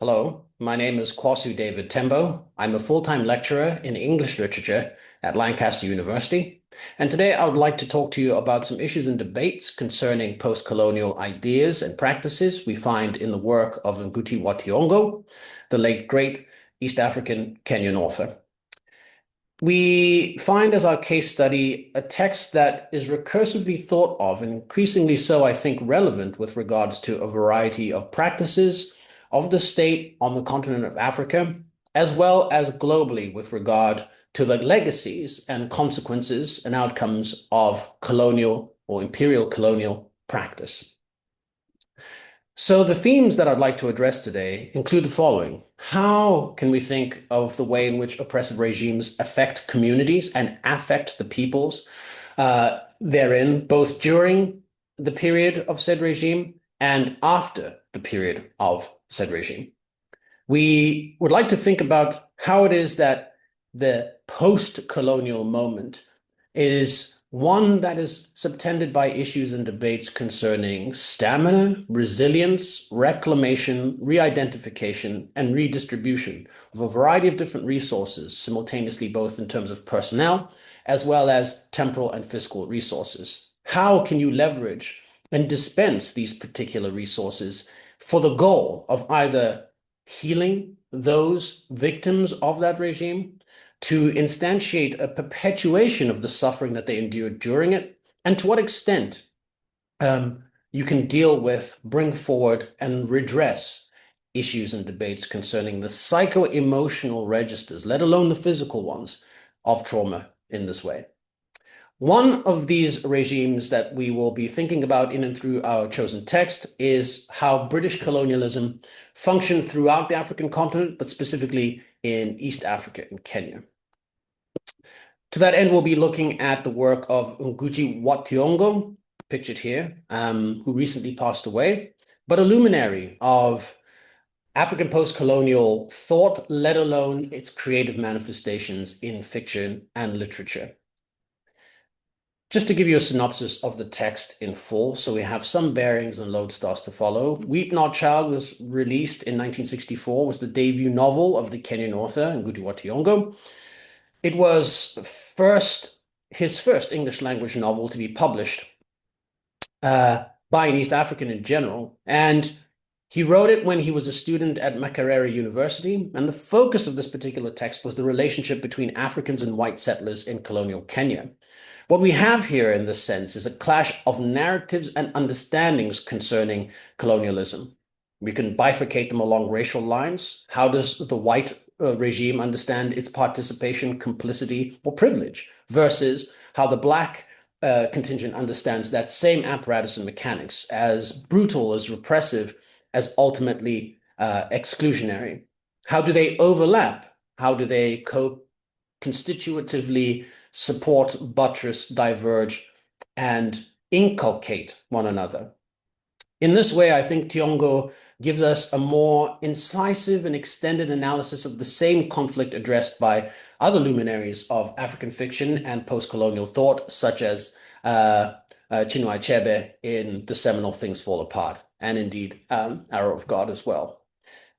Hello, my name is Kwasu David Tembo. I'm a full-time lecturer in English literature at Lancaster University. And today I would like to talk to you about some issues and debates concerning post-colonial ideas and practices we find in the work of Ngugi wa Thiong'o, the late great East African Kenyan author. We find as our case study a text that is recursively thought of, and increasingly so, I think, relevant with regards to a variety of practices of the state on the continent of Africa, as well as globally with regard to the legacies and consequences and outcomes of colonial or imperial colonial practice. So the themes that I'd like to address today include the following. How can we think of the way in which oppressive regimes affect communities and affect the peoples therein, both during the period of said regime and after the period of said regime? We would like to think about how it is that the post-colonial moment is one that is subtended by issues and debates concerning stamina, resilience, reclamation, re-identification, and redistribution of a variety of different resources simultaneously, both in terms of personnel as well as temporal and fiscal resources. How can you leverage and dispense these particular resources for the goal of either healing those victims of that regime, to instantiate a perpetuation of the suffering that they endured during it, and to what extent you can deal with, bring forward, and redress issues and debates concerning the psycho-emotional registers, let alone the physical ones, of trauma in this way. One of these regimes that we will be thinking about in and through our chosen text is how British colonialism functioned throughout the African continent, but specifically in East Africa and Kenya. To that end, we'll be looking at the work of Ngugi wa Thiong'o, pictured here, who recently passed away, but a luminary of African post-colonial thought, let alone its creative manifestations in fiction and literature. Just to give you a synopsis of the text in full, so we have some bearings and lodestars to follow. Weep Not Child was released in 1964, was the debut novel of the Kenyan author, Ngugi wa Thiong'o. It was his first English language novel to be published by an East African in general, and he wrote it when he was a student at Makerere University, and the focus of this particular text was the relationship between Africans and white settlers in colonial Kenya. What we have here in this sense is a clash of narratives and understandings concerning colonialism. We can bifurcate them along racial lines. How does the white regime understand its participation, complicity, or privilege, versus how the black contingent understands that same apparatus and mechanics as brutal, as repressive, as ultimately exclusionary? How do they overlap? How do they constitutively support, buttress, diverge, and inculcate one another? In this way, I think Thiong'o gives us a more incisive and extended analysis of the same conflict addressed by other luminaries of African fiction and post-colonial thought, such as Chinua Achebe in the seminal Things Fall Apart, and indeed Arrow of God as well.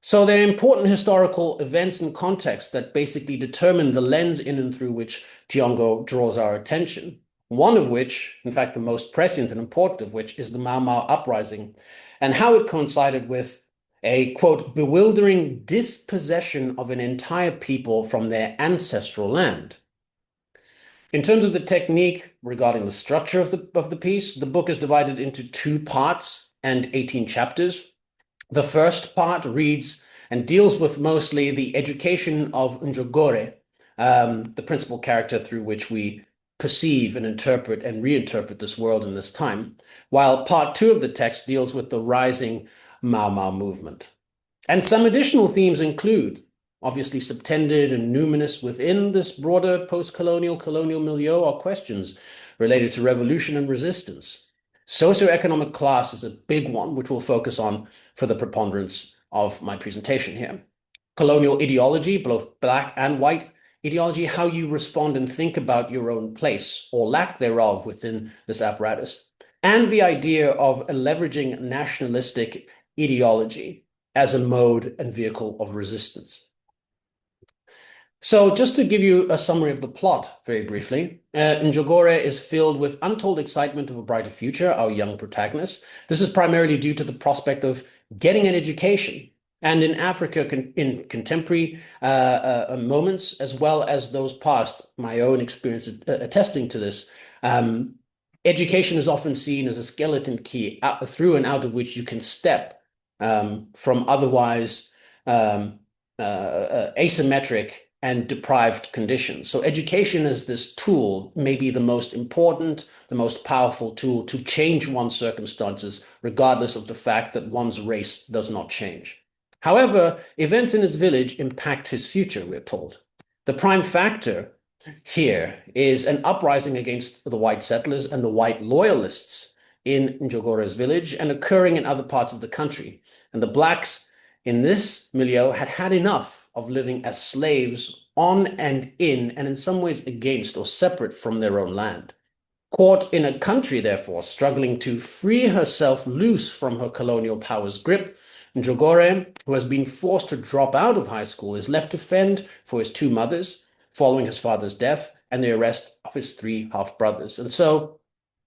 So there are important historical events and contexts that basically determine the lens in and through which Thiong'o draws our attention. One of which, in fact, the most prescient and important of which, is the Mau Mau uprising, and how it coincided with a, quote, bewildering dispossession of an entire people from their ancestral land. In terms of the technique regarding the structure of the piece, the book is divided into 2 parts and 18 chapters. The first part reads and deals with mostly the education of Njogore, the principal character through which we perceive and interpret and reinterpret this world in this time, while part 2 of the text deals with the rising Mau Mau movement. And some additional themes include, obviously subtended and numinous within this broader post-colonial, colonial milieu, are questions related to revolution and resistance. Socioeconomic class is a big one, which we'll focus on for the preponderance of my presentation here. Colonial ideology, both black and white ideology, how you respond and think about your own place or lack thereof within this apparatus, and the idea of leveraging nationalistic ideology as a mode and vehicle of resistance. So just to give you a summary of the plot very briefly, Njogore is filled with untold excitement of a brighter future, our young protagonist. This is primarily due to the prospect of getting an education. And in Africa, in contemporary moments, as well as those past, my own experience attesting to this, education is often seen as a skeleton key through and out of which you can step from otherwise asymmetric and deprived conditions. So education as this tool may be the most important, the most powerful tool to change one's circumstances, regardless of the fact that one's race does not change. However, events in his village impact his future, we're told. The prime factor here is an uprising against the white settlers and the white loyalists in Njogore's village and occurring in other parts of the country. And the blacks in this milieu had had enough of living as slaves on and in some ways against or separate from their own land. Caught in a country, therefore, struggling to free herself loose from her colonial power's grip, Njogore, who has been forced to drop out of high school, is left to fend for his two mothers following his father's death and the arrest of his three half-brothers. And so,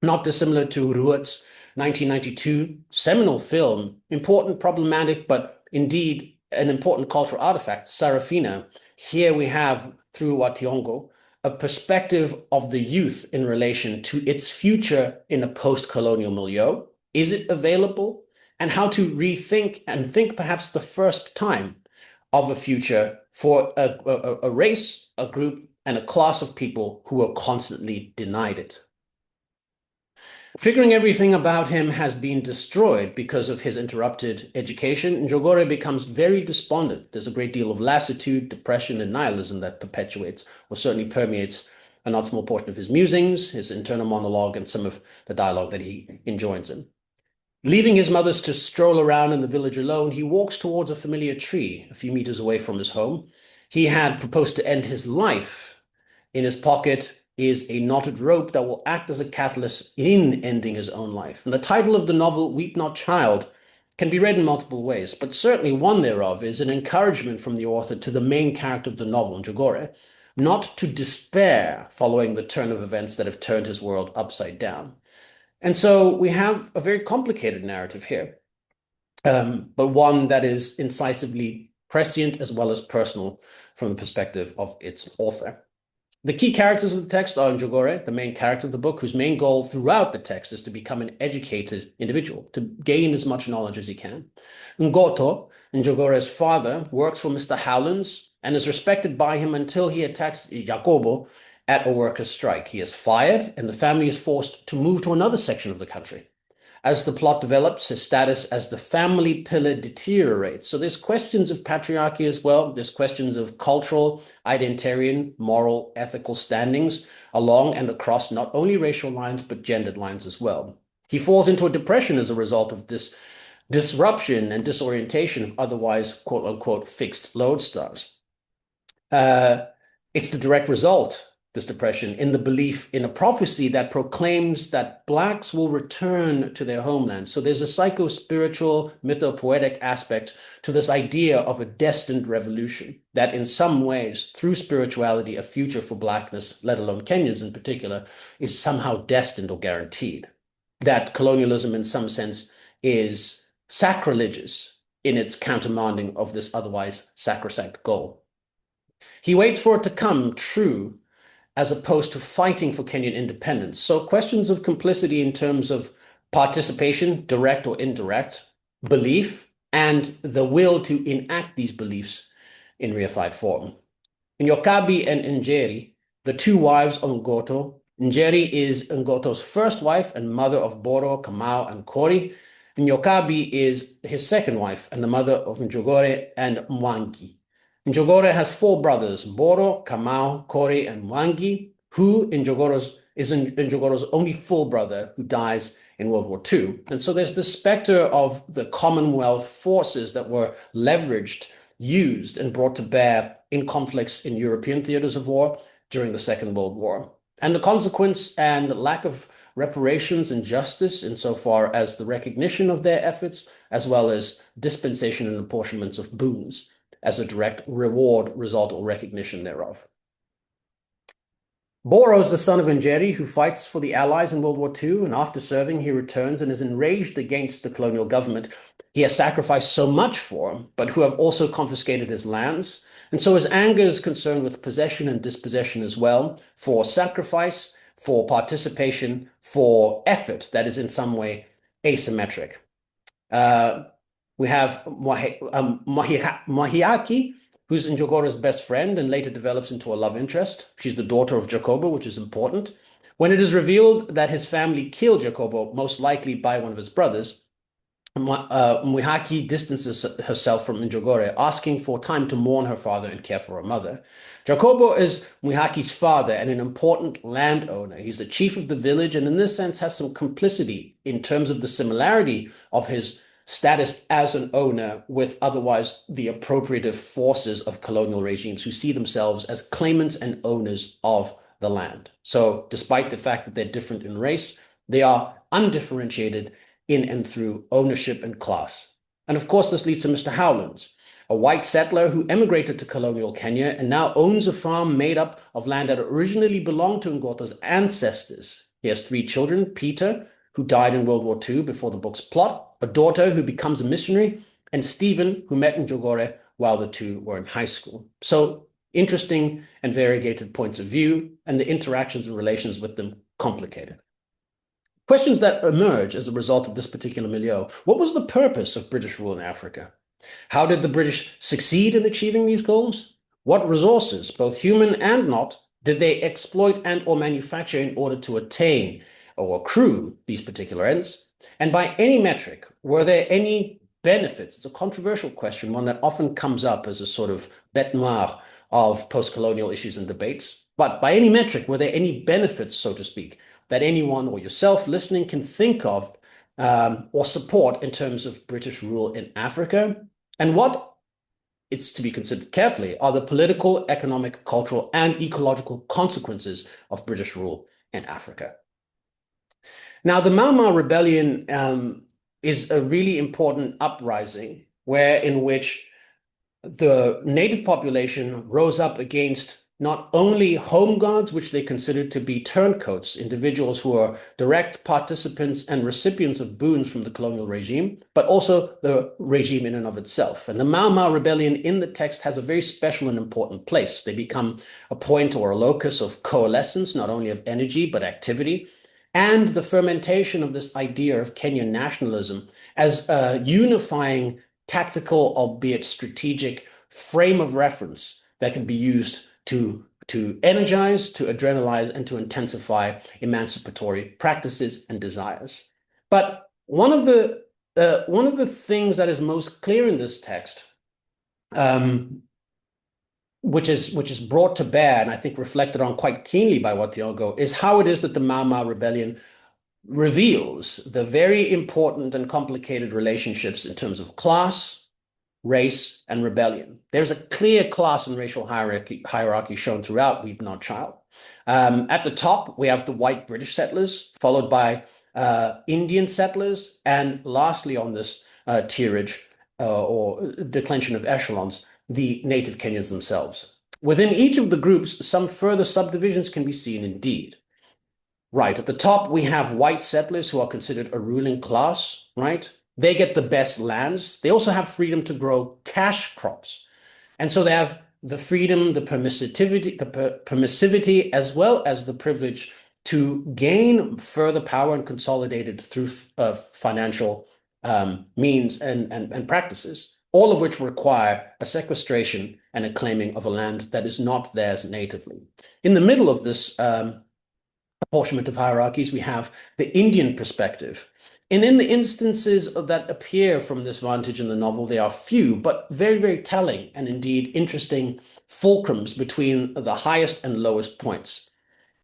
not dissimilar to Ruot's 1992 seminal film, important, problematic, but indeed an important cultural artifact, Sarafina, here we have, through Wationgo, a perspective of the youth in relation to its future in a post-colonial milieu. Is it available? And how to rethink and think perhaps the first time of a future for a race, a group, and a class of people who are constantly denied it. Figuring everything about him has been destroyed because of his interrupted education, Njogore becomes very despondent. There's a great deal of lassitude, depression, and nihilism that perpetuates or certainly permeates a not small portion of his musings, his internal monologue, and some of the dialogue that he enjoins in. Leaving his mothers to stroll around in the village alone, he walks towards a familiar tree a few meters away from his home. He had proposed to end his life. In his pocket is a knotted rope that will act as a catalyst in ending his own life. And the title of the novel, Weep Not Child, can be read in multiple ways, but certainly one thereof is an encouragement from the author to the main character of the novel, Njogore, not to despair following the turn of events that have turned his world upside down. And so we have a very complicated narrative here, but one that is incisively prescient as well as personal from the perspective of its author. The key characters of the text are Njogore, the main character of the book, whose main goal throughout the text is to become an educated individual, to gain as much knowledge as he can. Ngoto, Njogore's father, works for Mr. Howlands and is respected by him until he attacks Jacobo at a workers' strike. He is fired, and the family is forced to move to another section of the country. As the plot develops, his status as the family pillar deteriorates. So there's questions of patriarchy as well. There's questions of cultural, identitarian, moral, ethical standings along and across not only racial lines, but gendered lines as well. He falls into a depression as a result of this disruption and disorientation of otherwise, quote unquote, fixed lodestars. It's the direct result, this depression, in the belief in a prophecy that proclaims that Blacks will return to their homeland. So there's a psycho-spiritual, mythopoetic aspect to this idea of a destined revolution, that in some ways, through spirituality, a future for Blackness, let alone Kenyans in particular, is somehow destined or guaranteed. That colonialism in some sense is sacrilegious in its countermanding of this otherwise sacrosanct goal. He waits for it to come true as opposed to fighting for Kenyan independence. So questions of complicity in terms of participation, direct or indirect, belief, and the will to enact these beliefs in reified form. Nyokabi and Njeri, the two wives of Ngoto. Njeri is Ngoto's first wife and mother of Boro, Kamau, and Kori. Nyokabi is his second wife and the mother of Njogore and Mwangi. Njogore has four brothers, Boro, Kamau, Kori, and Mwangi, who is Njogoro's only full brother who dies in World War II. And so there's the specter of the Commonwealth forces that were leveraged, used, and brought to bear in conflicts in European theaters of war during the Second World War. And the consequence and lack of reparations and justice insofar as the recognition of their efforts, as well as dispensation and apportionments of boons as a direct reward, result, or recognition thereof. Boro is the son of Njeri, who fights for the Allies in World War II, and after serving, he returns and is enraged against the colonial government he has sacrificed so much for, but who have also confiscated his lands. And so his anger is concerned with possession and dispossession as well, for sacrifice, for participation, for effort that is in some way asymmetric. We have Mahiaki, who's Njogora's best friend and later develops into a love interest. She's the daughter of Jacobo, which is important. When it is revealed that his family killed Jacobo, most likely by one of his brothers, Muihaki distances herself from Njogore, asking for time to mourn her father and care for her mother. Jacobo is Muihaki's father and an important landowner. He's the chief of the village and in this sense has some complicity in terms of the similarity of his status as an owner with otherwise the appropriative forces of colonial regimes who see themselves as claimants and owners of the land. So despite the fact that they're different in race, they are undifferentiated in and through ownership and class. And of course, this leads to Mr. Howlands, a white settler who emigrated to colonial Kenya and now owns a farm made up of land that originally belonged to Ngota's ancestors. He has 3 children, Peter, who died in World War II before the book's plot, a daughter who becomes a missionary, and Stephen, who met Njogore while the two were in high school. So interesting and variegated points of view, and the interactions and relations with them complicated. Questions that emerge as a result of this particular milieu. What was the purpose of British rule in Africa? How did the British succeed in achieving these goals? What resources, both human and not, did they exploit and or manufacture in order to attain or accrue these particular ends? And by any metric, were there any benefits? It's a controversial question, one that often comes up as a sort of bête noire of post-colonial issues and debates. But by any metric, were there any benefits, so to speak, that anyone or yourself listening can think of or support in terms of British rule in Africa? And what, it's to be considered carefully, are the political, economic, cultural, and ecological consequences of British rule in Africa? Now, the Mau Mau Rebellion is a really important uprising in which the native population rose up against not only home guards, which they considered to be turncoats, individuals who are direct participants and recipients of boons from the colonial regime, but also the regime in and of itself. And the Mau Mau Rebellion in the text has a very special and important place. They become a point or a locus of coalescence, not only of energy, but activity, and the fermentation of this idea of Kenyan nationalism as a unifying tactical, albeit strategic, frame of reference that can be used to energize, to adrenalize, and to intensify emancipatory practices and desires. But one of the things that is most clear in this text, which is brought to bear and I think reflected on quite keenly by Wationgo, is how it is that the Mau Mau Rebellion reveals the very important and complicated relationships in terms of class, race, and rebellion. There's a clear class and racial hierarchy shown throughout Weep Not Child. At the top, we have the white British settlers, followed by Indian settlers, and lastly on this tierage or declension of echelons, the native Kenyans themselves. Within each of the groups, some further subdivisions can be seen indeed. Right, at the top, we have white settlers who are considered a ruling class, right? They get the best lands. They also have freedom to grow cash crops. And so they have the freedom, the permissivity, as well as the privilege to gain further power and consolidate it through financial means and practices, all of which require a sequestration and a claiming of a land that is not theirs natively. In the middle of this apportionment of hierarchies, we have the Indian perspective. And in the instances that appear from this vantage in the novel, they are few, but very, very telling and indeed interesting fulcrums between the highest and lowest points.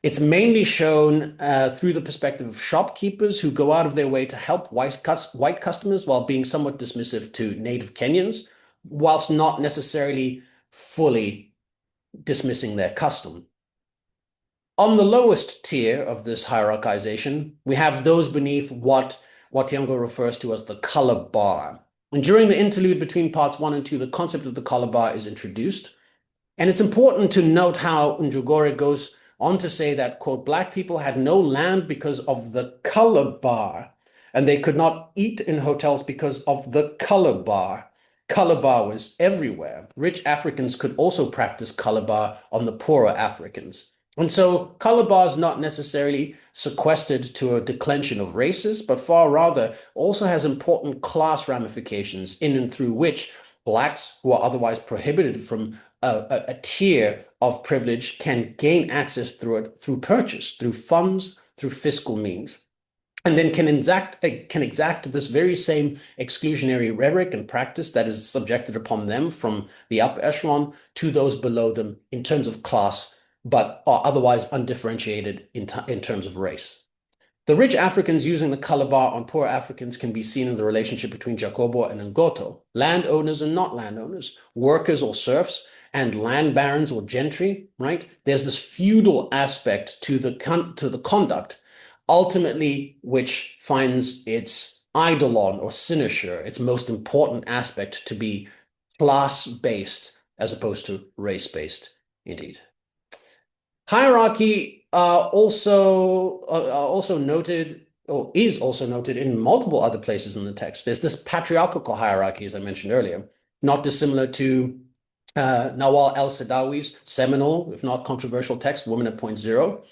It's mainly shown through the perspective of shopkeepers who go out of their way to help white customers while being somewhat dismissive to native Kenyans, whilst not necessarily fully dismissing their custom. On the lowest tier of this hierarchization, we have those beneath what Youngo refers to as the color bar. And during the interlude between parts 1 and 2, the concept of the color bar is introduced. And it's important to note how Njugore goes on to say that, quote, black people had no land because of the color bar, and they could not eat in hotels because of the color bar. Color bar was everywhere. Rich Africans could also practice color bar on the poorer Africans. And so color bar is not necessarily sequestered to a declension of races, but far rather also has important class ramifications in and through which blacks who are otherwise prohibited from a tier of privilege can gain access through it, through purchase, through funds, through fiscal means, and then can exact this very same exclusionary rhetoric and practice that is subjected upon them from the upper echelon to those below them in terms of class, but are otherwise undifferentiated in terms of race. The rich Africans using the color bar on poor Africans can be seen in the relationship between Jacobo and Ngoto, landowners and not landowners, workers or serfs, and land barons or gentry, right? There's this feudal aspect to the conduct, ultimately, which finds its eidolon or cynosure, its most important aspect, to be class-based as opposed to race-based, indeed. Hierarchy also noted, or is also noted in multiple other places in the text. There's this patriarchal hierarchy, as I mentioned earlier, not dissimilar to Nawal el-Sadawi's seminal, if not controversial text, Woman at Point Zero,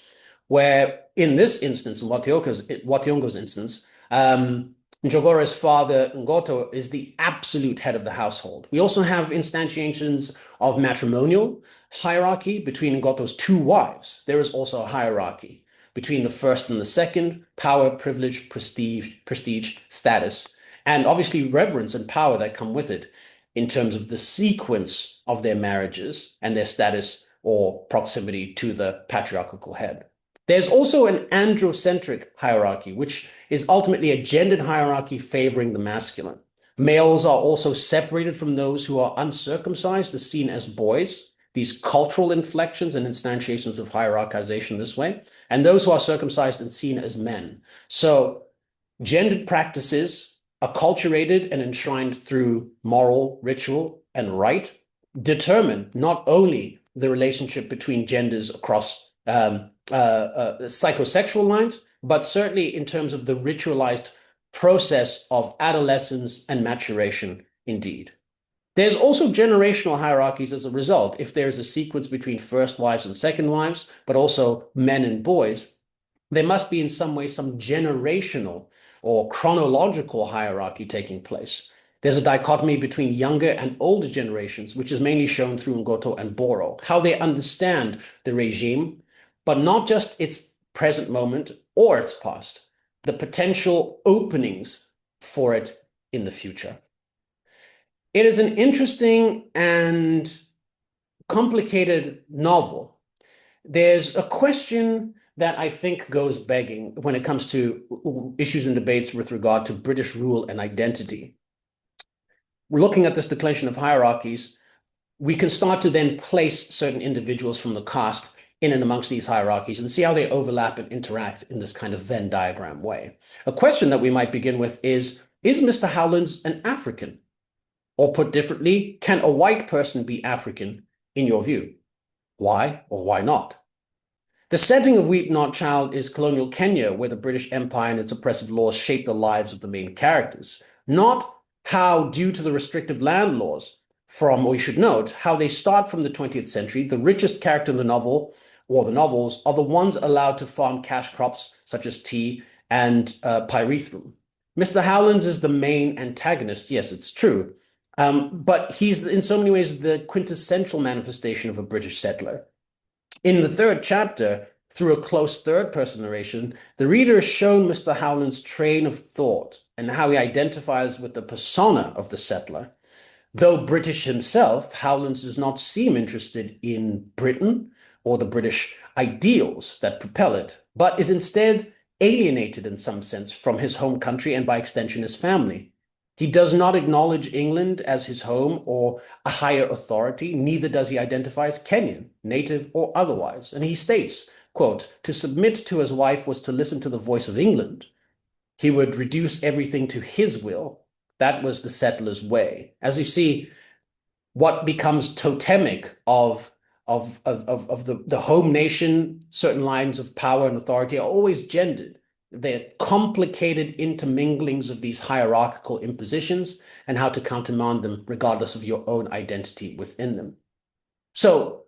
where in this instance, in Wationgo's instance, Njogora's father, Ngoto, is the absolute head of the household. We also have instantiations of matrimonial hierarchy between Ngoto's two wives. There is also a hierarchy between the first and the second, power, privilege, prestige, status, and obviously reverence and power that come with it in terms of the sequence of their marriages and their status or proximity to the patriarchal head. There's also an androcentric hierarchy, which is ultimately a gendered hierarchy favoring the masculine. Males are also separated from those who are uncircumcised, as seen as boys, these cultural inflections and instantiations of hierarchization this way, and those who are circumcised and seen as men. So gendered practices, acculturated and enshrined through moral, ritual, and rite, determine not only the relationship between genders across psychosexual lines, but certainly in terms of the ritualized process of adolescence and maturation, indeed. There's also generational hierarchies as a result. If there's a sequence between first wives and second wives, but also men and boys, there must be in some way some generational or chronological hierarchy taking place. There's a dichotomy between younger and older generations, which is mainly shown through Ngoto and Boro, how they understand the regime, but not just its present moment or its past, the potential openings for it in the future. It is an interesting and complicated novel. There's a question that I think goes begging when it comes to issues and debates with regard to British rule and identity. Looking at this declension of hierarchies, we can start to then place certain individuals from the cast in and amongst these hierarchies and see how they overlap and interact in this kind of Venn diagram way. A question that we might begin with is Mr. Howlands an African? Or put differently, can a white person be African in your view? Why or why not? The setting of Weep Not Child is colonial Kenya, where the British Empire and its oppressive laws shaped the lives of the main characters, not how, due to the restrictive land laws, or you should note, how they start from the 20th century, the richest character in the novel, or the novels, are the ones allowed to farm cash crops such as tea and pyrethrum. Mr. Howlands is the main antagonist, yes, it's true, but he's in so many ways the quintessential manifestation of a British settler. In the third chapter, through a close third-person narration, the reader is shown Mr. Howland's train of thought and how he identifies with the persona of the settler. Though British himself, Howlands does not seem interested in Britain or the British ideals that propel it, but is instead alienated in some sense from his home country and by extension his family. He does not acknowledge England as his home or a higher authority, neither does he identify as Kenyan, native or otherwise. And he states quote, to submit to his wife was to listen to the voice of England. He would reduce everything to his will. That was the settler's way. As you see, what becomes totemic of the home nation, certain lines of power and authority are always gendered. They're complicated interminglings of these hierarchical impositions and how to countermand them regardless of your own identity within them. So,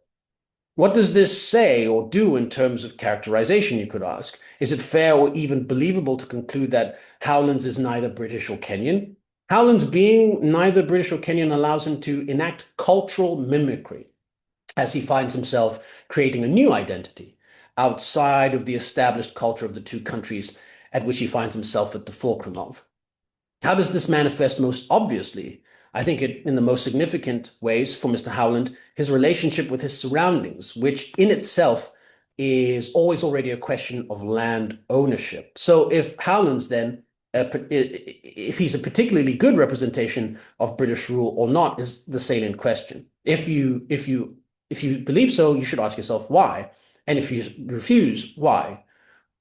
what does this say or do in terms of characterization, you could ask? Is it fair or even believable to conclude that Howlands is neither British or Kenyan? Howlands being neither British or Kenyan allows him to enact cultural mimicry as he finds himself creating a new identity outside of the established culture of the two countries at which he finds himself at the fulcrum of. How does this manifest most obviously? I think in the most significant ways for Mr. Howland, his relationship with his surroundings, which in itself is always already a question of land ownership. So if Howland's then, if he's a particularly good representation of British rule or not, is the salient question. If you believe so, you should ask yourself why. And if you refuse, why?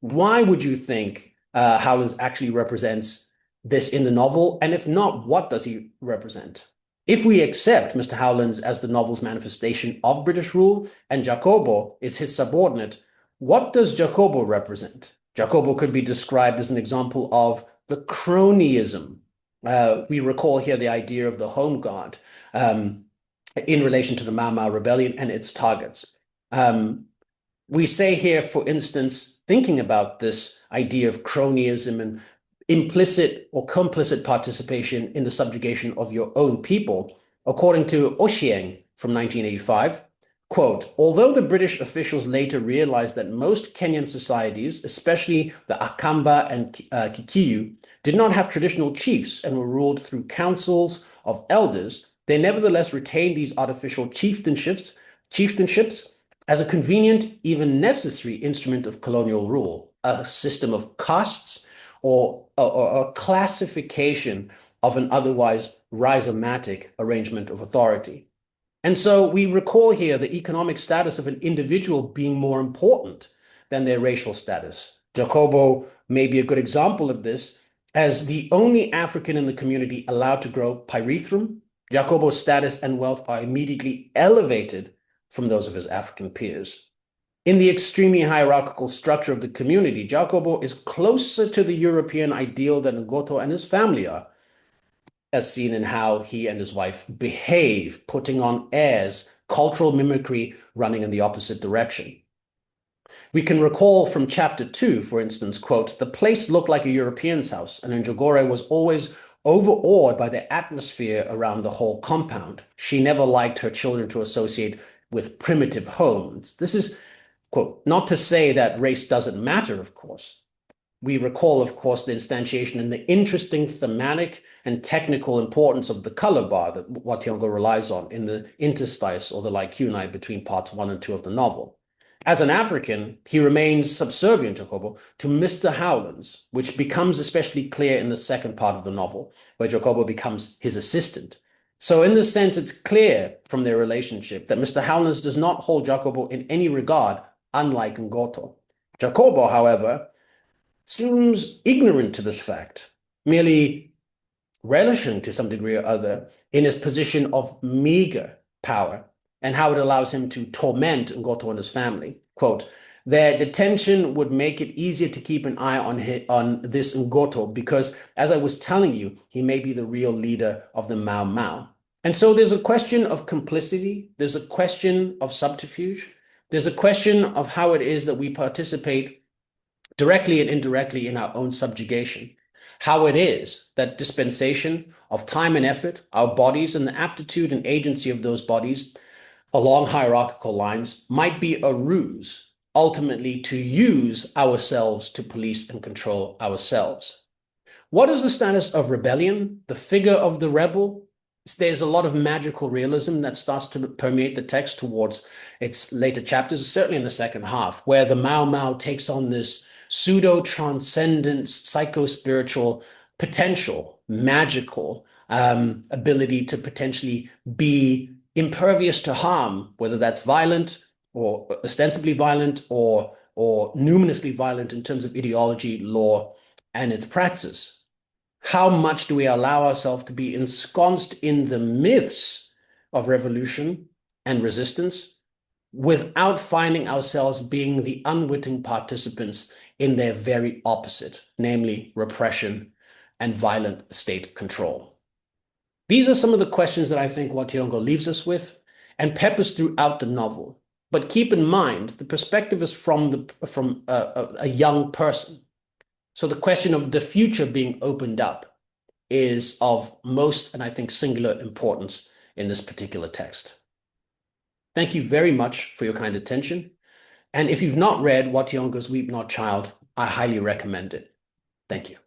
Why would you think Howlands actually represents this in the novel? And if not, what does he represent? If we accept Mr. Howlands as the novel's manifestation of British rule and Jacobo is his subordinate, what does Jacobo represent? Jacobo could be described as an example of the cronyism. We recall here the idea of the home guard in relation to the Mau Mau rebellion and its targets. We say here, for instance, thinking about this idea of cronyism and implicit or complicit participation in the subjugation of your own people, according to Oshieng from 1985, quote, although the British officials later realized that most Kenyan societies, especially the Akamba and Kikuyu, did not have traditional chiefs and were ruled through councils of elders, they nevertheless retained these artificial chieftainships as a convenient, even necessary instrument of colonial rule, a system of castes or a classification of an otherwise rhizomatic arrangement of authority. And so we recall here the economic status of an individual being more important than their racial status. Jacobo may be a good example of this. As the only African in the community allowed to grow pyrethrum, Jacobo's status and wealth are immediately elevated from those of his African peers. In the extremely hierarchical structure of the community, Jacobo is closer to the European ideal than Ngoto and his family are, as seen in how he and his wife behave, putting on airs, cultural mimicry running in the opposite direction. We can recall from chapter 2, for instance, quote, the place looked like a European's house, and Njogore was always overawed by the atmosphere around the whole compound. She never liked her children to associate with primitive homes. This is, quote, not to say that race doesn't matter, of course. We recall, of course, the instantiation and the interesting thematic and technical importance of the color bar that Wationgo relies on in the interstice or the lacunae between parts 1 and 2 of the novel. As an African, he remains subservient, Jacobo, to Mr. Howlands, which becomes especially clear in the second part of the novel, where Jacobo becomes his assistant. So in this sense, it's clear from their relationship that Mr. Howlands does not hold Jacobo in any regard, unlike Ngoto. Jacobo, however, seems ignorant to this fact, merely relishing to some degree or other in his position of meager power and how it allows him to torment Ngoto and his family. Quote, their detention would make it easier to keep an eye on this Ngoto because, as I was telling you, he may be the real leader of the Mau Mau. And so there's a question of complicity, there's a question of subterfuge, there's a question of how it is that we participate directly and indirectly in our own subjugation. How it is that dispensation of time and effort, our bodies, and the aptitude and agency of those bodies along hierarchical lines might be a ruse, ultimately to use ourselves to police and control ourselves. What is the status of rebellion, the figure of the rebel? There's a lot of magical realism that starts to permeate the text towards its later chapters, certainly in the second half, where the Mau Mau takes on this pseudo-transcendent, psycho-spiritual potential, magical ability to potentially be impervious to harm, whether that's violent or ostensibly violent or or numinously violent in terms of ideology, law, and its praxis? How much do we allow ourselves to be ensconced in the myths of revolution and resistance without finding ourselves being the unwitting participants in their very opposite, namely repression and violent state control? These are some of the questions that I think Wationgo leaves us with and peppers throughout the novel. But keep in mind, the perspective is from a young person. So the question of the future being opened up is of most, and I think, singular importance in this particular text. Thank you very much for your kind attention. And if you've not read Wationgo's Weep Not Child, I highly recommend it. Thank you.